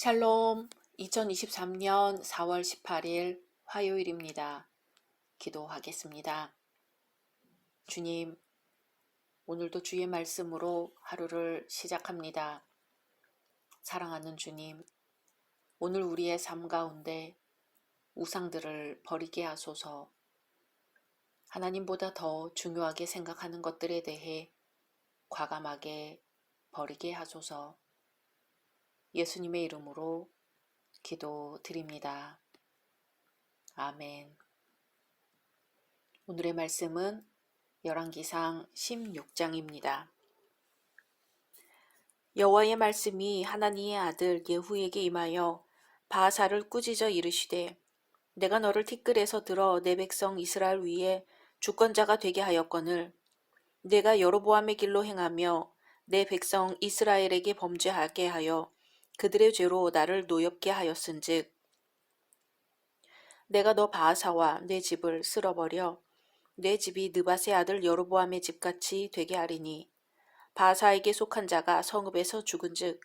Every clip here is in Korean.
샬롬, 2023년 4월 18일 화요일입니다. 기도하겠습니다. 주님, 오늘도 주의 말씀으로 하루를 시작합니다. 사랑하는 주님, 오늘 우리의 삶 가운데 우상들을 버리게 하소서. 하나님보다 더 중요하게 생각하는 것들에 대해 과감하게 버리게 하소서. 예수님의 이름으로 기도드립니다. 아멘. 오늘의 말씀은 열왕기상 16장입니다. 여호와의 말씀이 하나니의 아들 예후에게 임하여 바하사를 꾸짖어 이르시되, 내가 너를 티끌에서 들어 내 백성 이스라엘 위에 주권자가 되게 하였거늘 내가 여로보암의 길로 행하며 내 백성 이스라엘에게 범죄하게 하여 그들의 죄로 나를 노엽게 하였은즉 내가 너 바하사와 내 집을 쓸어버려 내 집이 느밧의 아들 여로보암의 집같이 되게 하리니 바하사에게 속한 자가 성읍에서 죽은즉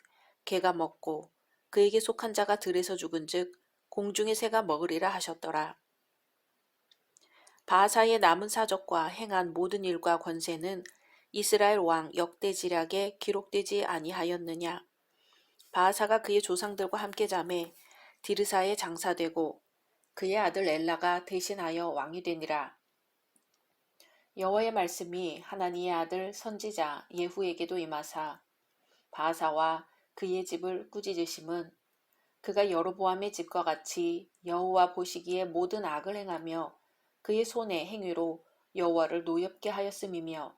개가 먹고 그에게 속한 자가 들에서 죽은즉 공중의 새가 먹으리라 하셨더라. 바하사의 남은 사적과 행한 모든 일과 권세는 이스라엘 왕 역대지략에 기록되지 아니하였느냐. 바하사가 그의 조상들과 함께 잠에 디르사에 장사되고 그의 아들 엘라가 대신하여 왕이 되니라. 여호와의 말씀이 하나니의 아들 선지자 예후에게도 임하사 바하사와 그의 집을 꾸짖으심은 그가 여로보암의 집과 같이 여호와 보시기에 모든 악을 행하며 그의 손의 행위로 여호와를 노엽게 하였음이며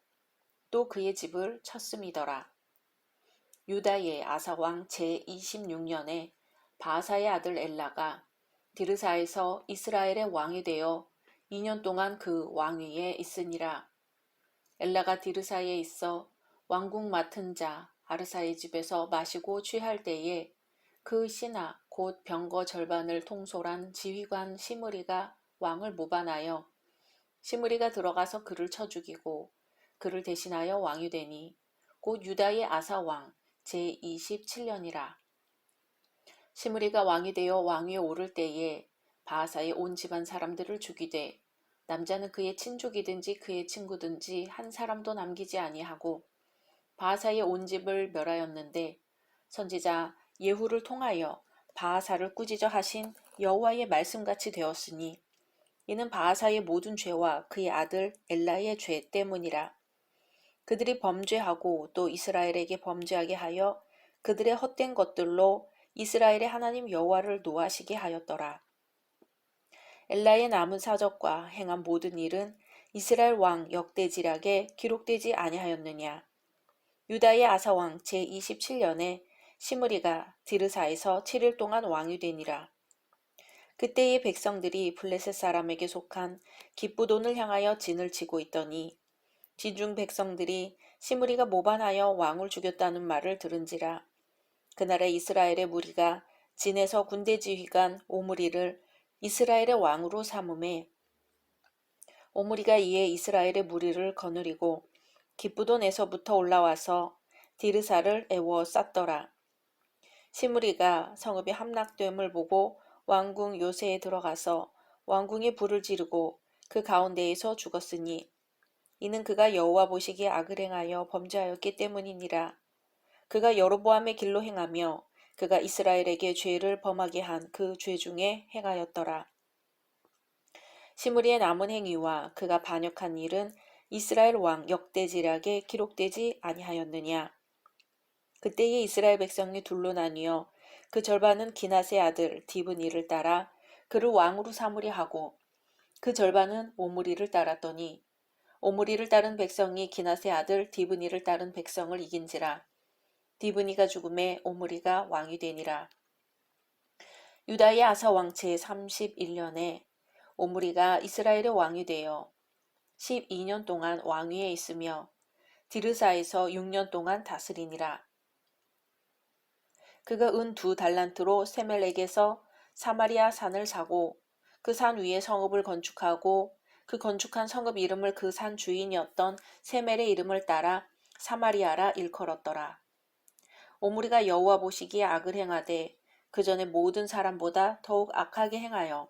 또 그의 집을 쳤음이더라. 유다의 아사왕 제26년에 바하사의 아들 엘라가 디르사에서 이스라엘의 왕이 되어 2년 동안 그 왕위에 있으니라. 엘라가 디르사에 있어 왕궁 맡은 자 아르사의 집에서 마시고 취할 때에 그 신하 곧 병거 절반을 통솔한 지휘관 시므리가 왕을 모반하여 시므리가 들어가서 그를 쳐 죽이고 그를 대신하여 왕이 되니 곧 유다의 아사 왕 제27년이라. 시므리가 왕이 되어 왕위에 오를 때에 바하사의 온 집안 사람들을 죽이되 남자는 그의 친족이든지 그의 친구든지 한 사람도 남기지 아니하고 바하사의 온 집을 멸하였는데 선지자 예후를 통하여 바하사를 꾸짖어 하신 여호와의 말씀같이 되었으니 이는 바하사의 모든 죄와 그의 아들 엘라의 죄 때문이라. 그들이 범죄하고 또 이스라엘에게 범죄하게 하여 그들의 헛된 것들로 이스라엘의 하나님 여호와를 노하시게 하였더라. 엘라의 남은 사적과 행한 모든 일은 이스라엘 왕 역대지략에 기록되지 아니하였느냐. 유다의 아사왕 제27년에 시므리가 디르사에서 7일 동안 왕이 되니라. 그때의 백성들이 블레셋 사람에게 속한 기브돈을 향하여 진을 치고 있더니 진중 백성들이 시므리가 모반하여 왕을 죽였다는 말을 들은지라. 그날에 이스라엘의 무리가 진에서 군대 지휘관 오므리를 이스라엘의 왕으로 삼음에 오므리가 이에 이스라엘의 무리를 거느리고 기브돈에서부터 올라와서 디르사를 에워쌌더라. 시므리가 성읍이 함락됨을 보고 왕궁 요새에 들어가서 왕궁에 불을 지르고 그 가운데에서 죽었으니 이는 그가 여호와 보시기에 악을 행하여 범죄하였기 때문이니라. 그가 여로보암의 길로 행하며 그가 이스라엘에게 죄를 범하게 한 그 죄 중에 행하였더라. 시므리의 남은 행위와 그가 반역한 일은 이스라엘 왕 역대지략에 기록되지 아니하였느냐. 그때의 이스라엘 백성이 둘로 나뉘어 그 절반은 기낫의 아들 디브니를 따라 그를 왕으로 삼으려 하고 그 절반은 오므리를 따랐더니 오므리를 따른 백성이 기낫의 아들 디브니를 따른 백성을 이긴지라. 디브니가 죽음에 오므리가 왕이 되니라. 유다의 아사 왕체 31년에 오므리가 이스라엘의 왕이 되어 12년 동안 왕위에 있으며 디르사에서 6년 동안 다스리니라. 그가 은 2달란트로 세멜렉에서 사마리아 산을 사고 그 산 위에 성읍을 건축하고 그 건축한 성읍 이름을 그 산 주인이었던 세멜의 이름을 따라 사마리아라 일컬었더라. 오므리가 여호와 보시기에 악을 행하되 그 전에 모든 사람보다 더욱 악하게 행하여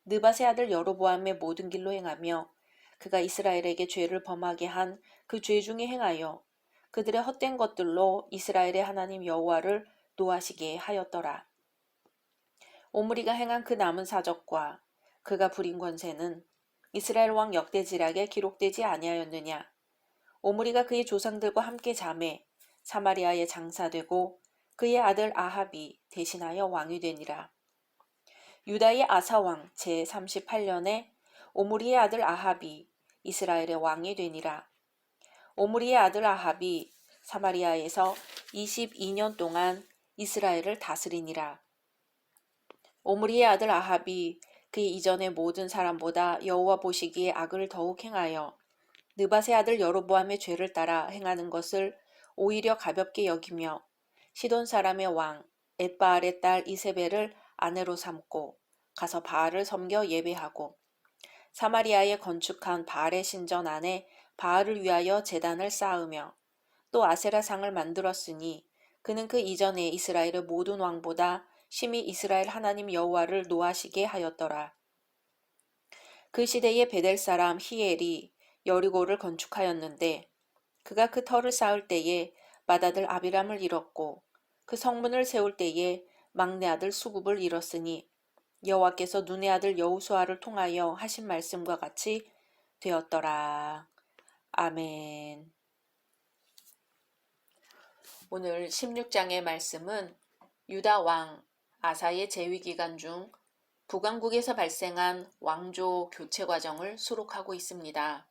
느밧의 아들 여로보암의 모든 길로 행하며 그가 이스라엘에게 죄를 범하게 한 그 죄 중에 행하여 그들의 헛된 것들로 이스라엘의 하나님 여호와를 노하시게 하였더라. 오므리가 행한 그 남은 사적과 그가 부린 권세는 이스라엘 왕 역대지략에 기록되지 아니하였느냐. 오므리가 그의 조상들과 함께 잠에 사마리아에 장사되고 그의 아들 아합이 대신하여 왕이 되니라. 유다의 아사왕 제38년에 오므리의 아들 아합이 이스라엘의 왕이 되니라. 오므리의 아들 아합이 사마리아에서 22년 동안 이스라엘을 다스리니라. 오므리의 아들 아합이 그 이전의 모든 사람보다 여호와 보시기에 악을 더욱 행하여 느밧의 아들 여로보암의 죄를 따라 행하는 것을 오히려 가볍게 여기며 시돈 사람의 왕 엣바알의 딸 이세벨을 아내로 삼고 가서 바알을 섬겨 예배하고 사마리아에 건축한 바알의 신전 안에 바알을 위하여 제단을 쌓으며 또 아세라상을 만들었으니 그는 그 이전에 이스라엘의 모든 왕보다 심히 이스라엘 하나님 여호와를 노하시게 하였더라. 그 시대의 베델 사람 히엘이 여리고를 건축하였는데 그가 그 터를 쌓을 때에 맏아들 아비람을 잃었고 그 성문을 세울 때에 막내 아들 수굽을 잃었으니 여호와께서 눈의 아들 여호수아를 통하여 하신 말씀과 같이 되었더라. 아멘. 오늘 16장의 말씀은 유다 왕 아사의 재위 기간 중 북왕국에서 발생한 왕조 교체 과정을 수록하고 있습니다.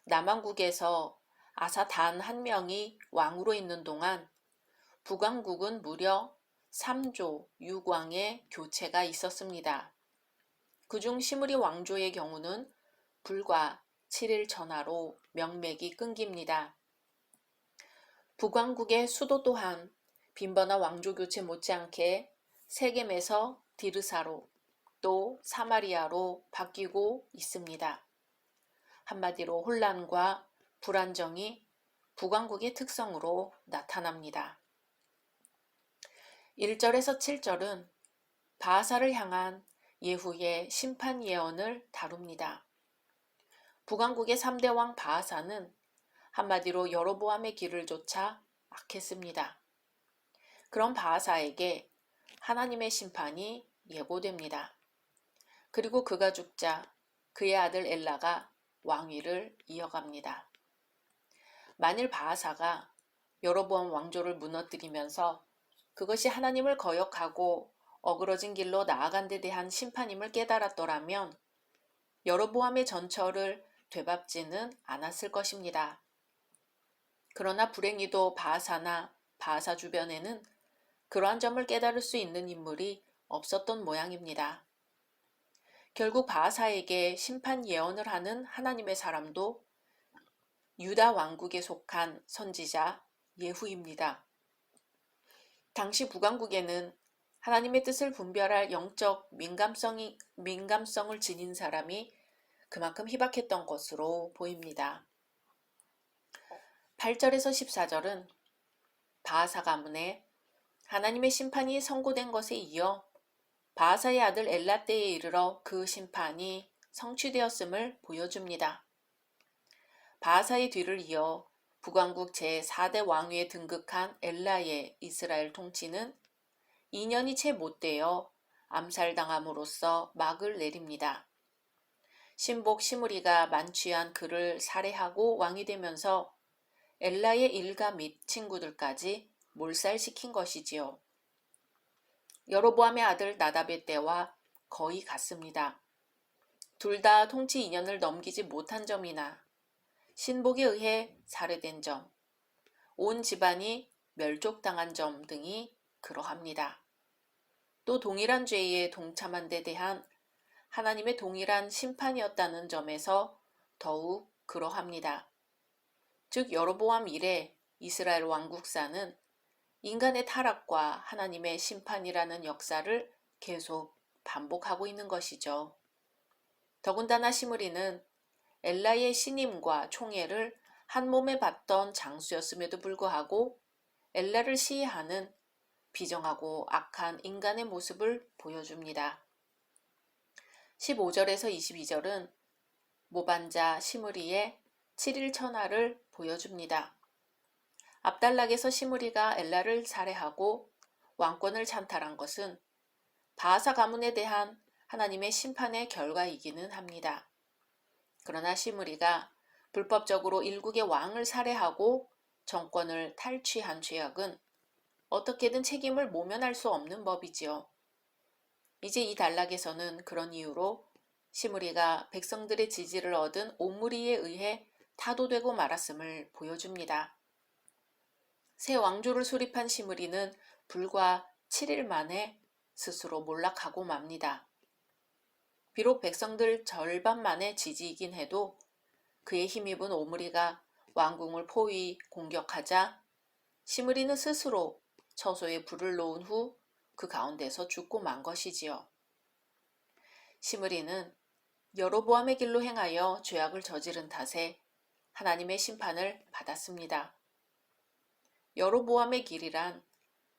남왕국에서 아사 단 한 명이 왕으로 있는 동안 북왕국은 무려 3조 6왕의 교체가 있었습니다. 그중 시므리 왕조의 경우는 불과 7일 전하로 명맥이 끊깁니다. 북왕국의 수도 또한 빈번한 왕조 교체 못지않게 세겜에서 디르사로 또 사마리아로 바뀌고 있습니다. 한마디로 혼란과 불안정이 북왕국의 특성으로 나타납니다. 1절에서 7절은 바하사를 향한 예후의 심판 예언을 다룹니다. 북왕국의 3대 왕 바하사는 한마디로 여로보암의 길을 쫓아 악했습니다. 그런 바하사에게 하나님의 심판이 예고됩니다. 그리고 그가 죽자 그의 아들 엘라가 왕위를 이어갑니다. 만일 바하사가 여로보암 왕조를 무너뜨리면서 그것이 하나님을 거역하고 어그러진 길로 나아간 데 대한 심판임을 깨달았더라면 여로보암의 전철을 되밟지는 않았을 것입니다. 그러나 불행히도 바하사나 바하사 주변에는 그러한 점을 깨달을 수 있는 인물이 없었던 모양입니다. 결국 바하사에게 심판 예언을 하는 하나님의 사람도 유다 왕국에 속한 선지자 예후입니다. 당시 북왕국에는 하나님의 뜻을 분별할 영적 민감성을 지닌 사람이 그만큼 희박했던 것으로 보입니다. 8절에서 14절은 바하사 가문에 하나님의 심판이 선고된 것에 이어 바하사의 아들 엘라 때에 이르러 그 심판이 성취되었음을 보여줍니다. 바하사의 뒤를 이어 북왕국 제4대 왕위에 등극한 엘라의 이스라엘 통치는 2년이 채 못되어 암살당함으로써 막을 내립니다. 신복 시므리가 만취한 그를 살해하고 왕이 되면서 엘라의 일가 및 친구들까지 몰살시킨 것이지요. 여로보암의 아들 나답의 때와 거의 같습니다. 둘 다 통치 2년을 넘기지 못한 점이나 신복에 의해 살해된 점, 온 집안이 멸족당한 점 등이 그러합니다. 또 동일한 죄에 동참한 데 대한 하나님의 동일한 심판이었다는 점에서 더욱 그러합니다. 즉 여로보암 이래 이스라엘 왕국사는 인간의 타락과 하나님의 심판이라는 역사를 계속 반복하고 있는 것이죠. 더군다나 시므리는 엘라의 신임과 총애를 한 몸에 받던 장수였음에도 불구하고 엘라를 시해하는 비정하고 악한 인간의 모습을 보여줍니다. 15절에서 22절은 모반자 시므리의 7일 천하를 보여줍니다. 압달락에서 시므리가 엘라를 살해하고 왕권을 찬탈한 것은 바하사 가문에 대한 하나님의 심판의 결과이기는 합니다. 그러나 시므리가 불법적으로 일국의 왕을 살해하고 정권을 탈취한 죄악은 어떻게든 책임을 모면할 수 없는 법이지요. 이제 이 단락에서는 그런 이유로 시므리가 백성들의 지지를 얻은 오므리에 의해 타도되고 말았음을 보여줍니다. 새 왕조를 수립한 시므리는 불과 7일 만에 스스로 몰락하고 맙니다. 비록 백성들 절반만의 지지이긴 해도 그에 힘입은 오므리가 왕궁을 포위 공격하자 시므리는 스스로 처소에 불을 놓은 후 그 가운데서 죽고 만 것이지요. 시므리는 여로보암의 길로 행하여 죄악을 저지른 탓에 하나님의 심판을 받았습니다. 여로보암의 길이란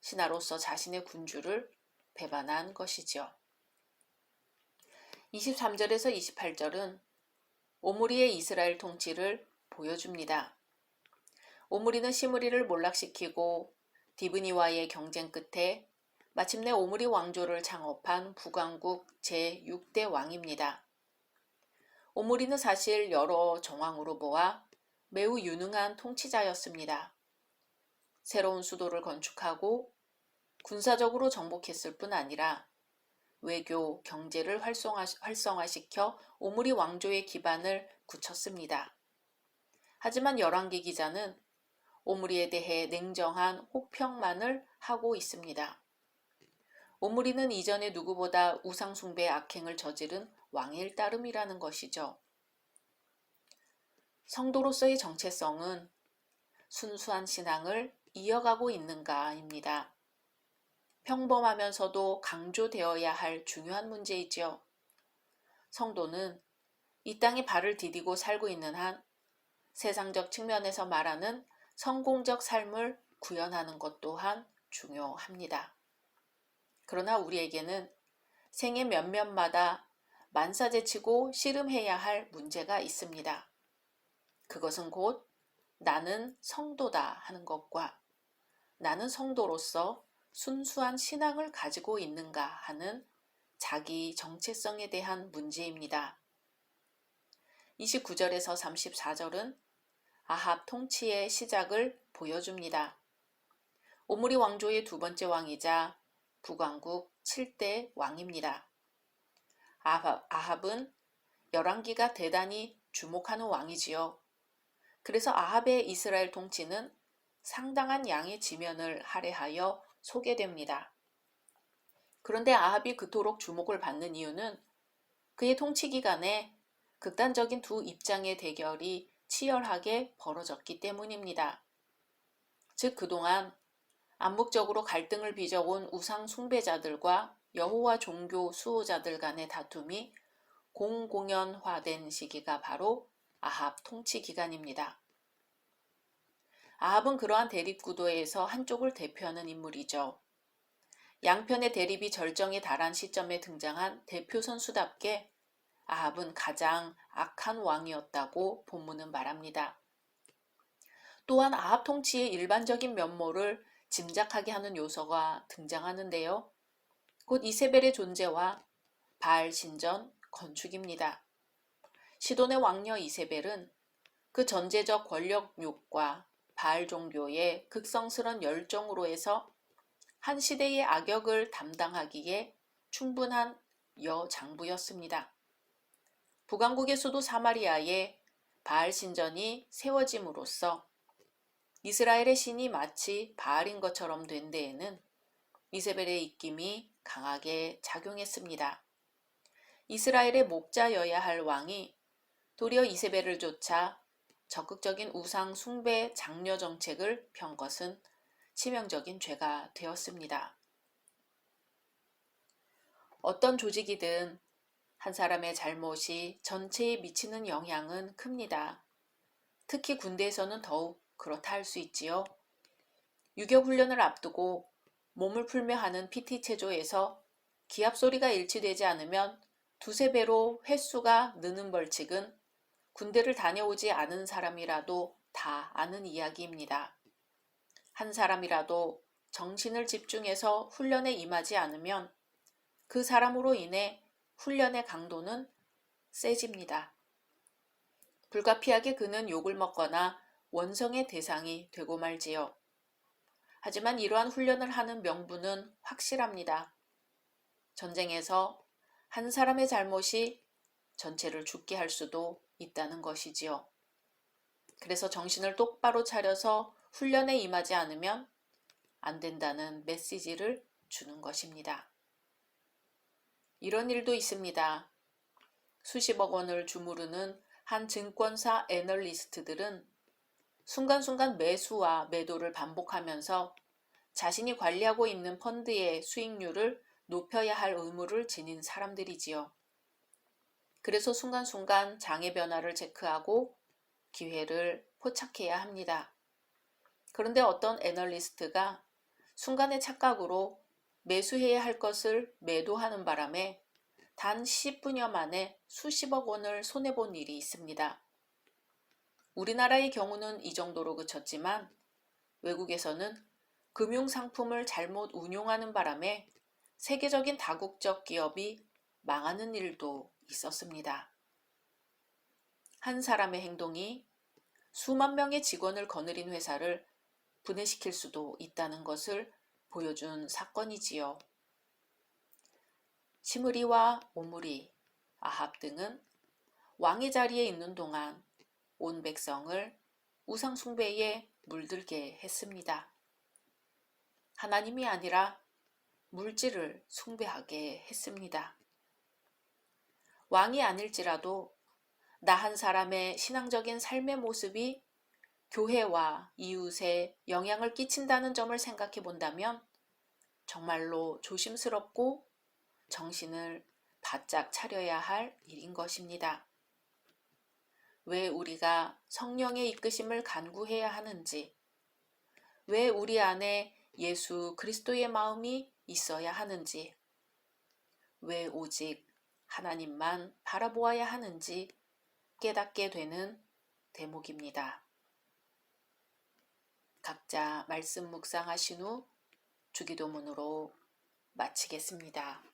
신하로서 자신의 군주를 배반한 것이죠. 23절에서 28절은 오므리의 이스라엘 통치를 보여줍니다. 오므리는 시므리를 몰락시키고 디브니와의 경쟁 끝에 마침내 오므리 왕조를 창업한 북왕국 제6대 왕입니다. 오므리는 사실 여러 정황으로 보아 매우 유능한 통치자였습니다. 새로운 수도를 건축하고 군사적으로 정복했을 뿐 아니라 외교, 경제를 활성화시켜 오므리 왕조의 기반을 굳혔습니다. 하지만 열왕기 기자는 오므리에 대해 냉정한 혹평만을 하고 있습니다. 오므리는 이전에 누구보다 우상숭배의 악행을 저지른 왕일 따름이라는 것이죠. 성도로서의 정체성은 순수한 신앙을 이어가고 있는가입니다. 평범하면서도 강조되어야 할 중요한 문제이지요. 성도는 이 땅에 발을 디디고 살고 있는 한 세상적 측면에서 말하는 성공적 삶을 구현하는 것 또한 중요합니다. 그러나 우리에게는 생애 몇몇마다 만사제치고 씨름해야 할 문제가 있습니다. 그것은 곧 나는 성도다 하는 것과 나는 성도로서 순수한 신앙을 가지고 있는가 하는 자기 정체성에 대한 문제입니다. 29절에서 34절은 아합 통치의 시작을 보여줍니다. 오므리 왕조의 두 번째 왕이자 북왕국 7대 왕입니다. 아합은 열왕기가 대단히 주목하는 왕이지요. 그래서 아합의 이스라엘 통치는 상당한 양의 지면을 할애하여 소개됩니다. 그런데 아합이 그토록 주목을 받는 이유는 그의 통치 기간에 극단적인 두 입장의 대결이 치열하게 벌어졌기 때문입니다. 즉 그동안 암묵적으로 갈등을 빚어온 우상 숭배자들과 여호와 종교 수호자들 간의 다툼이 공공연화된 시기가 바로 아합 통치 기간입니다. 아합은 그러한 대립구도에서 한쪽을 대표하는 인물이죠. 양편의 대립이 절정에 달한 시점에 등장한 대표 선수답게 아합은 가장 악한 왕이었다고 본문은 말합니다. 또한 아합 통치의 일반적인 면모를 짐작하게 하는 요소가 등장하는데요. 곧 이세벨의 존재와 바알 신전 건축입니다. 시돈의 왕녀 이세벨은 그 전제적 권력욕과 바알 종교의 극성스런 열정으로 해서 한 시대의 악역을 담당하기에 충분한 여장부였습니다. 북왕국의 수도 사마리아에 바알 신전이 세워짐으로써 이스라엘의 신이 마치 바알인 것처럼 된 데에는 이세벨의 입김이 강하게 작용했습니다. 이스라엘의 목자여야 할 왕이 도리어 이세벨을 쫓아 적극적인 우상 숭배 장려 정책을 편 것은 치명적인 죄가 되었습니다. 어떤 조직이든 한 사람의 잘못이 전체에 미치는 영향은 큽니다. 특히 군대에서는 더욱 그렇다 할 수 있지요. 유격 훈련을 앞두고 몸을 풀며 하는 PT 체조에서 기합 소리가 일치되지 않으면 두세 배로 횟수가 느는 벌칙은 군대를 다녀오지 않은 사람이라도 다 아는 이야기입니다. 한 사람이라도 정신을 집중해서 훈련에 임하지 않으면 그 사람으로 인해 훈련의 강도는 세집니다. 불가피하게 그는 욕을 먹거나 원성의 대상이 되고 말지요. 하지만 이러한 훈련을 하는 명분은 확실합니다. 전쟁에서 한 사람의 잘못이 전체를 죽게 할 수도 있다는 것이지요. 그래서 정신을 똑바로 차려서 훈련에 임하지 않으면 안 된다는 메시지를 주는 것입니다. 이런 일도 있습니다. 수십억 원을 주무르는 한 증권사 애널리스트들은 순간순간 매수와 매도를 반복하면서 자신이 관리하고 있는 펀드의 수익률을 높여야 할 의무를 지닌 사람들이지요. 그래서 순간순간 장의 변화를 체크하고 기회를 포착해야 합니다. 그런데 어떤 애널리스트가 순간의 착각으로 매수해야 할 것을 매도하는 바람에 단 10분여 만에 수십억 원을 손해본 일이 있습니다. 우리나라의 경우는 이 정도로 그쳤지만 외국에서는 금융상품을 잘못 운용하는 바람에 세계적인 다국적 기업이 망하는 일도 있었습니다. 한 사람의 행동이 수만 명의 직원을 거느린 회사를 분해시킬 수도 있다는 것을 보여준 사건이지요. 시므리와 오므리, 아합 등은 왕의 자리에 있는 동안 온 백성을 우상 숭배에 물들게 했습니다. 하나님이 아니라 물질을 숭배하게 했습니다. 왕이 아닐지라도 나 한 사람의 신앙적인 삶의 모습이 교회와 이웃에 영향을 끼친다는 점을 생각해 본다면 정말로 조심스럽고 정신을 바짝 차려야 할 일인 것입니다. 왜 우리가 성령의 이끄심을 간구해야 하는지, 왜 우리 안에 예수 그리스도의 마음이 있어야 하는지, 왜 오직 하나님만 바라보아야 하는지 깨닫게 되는 대목입니다. 각자 말씀 묵상하신 후 주기도문으로 마치겠습니다.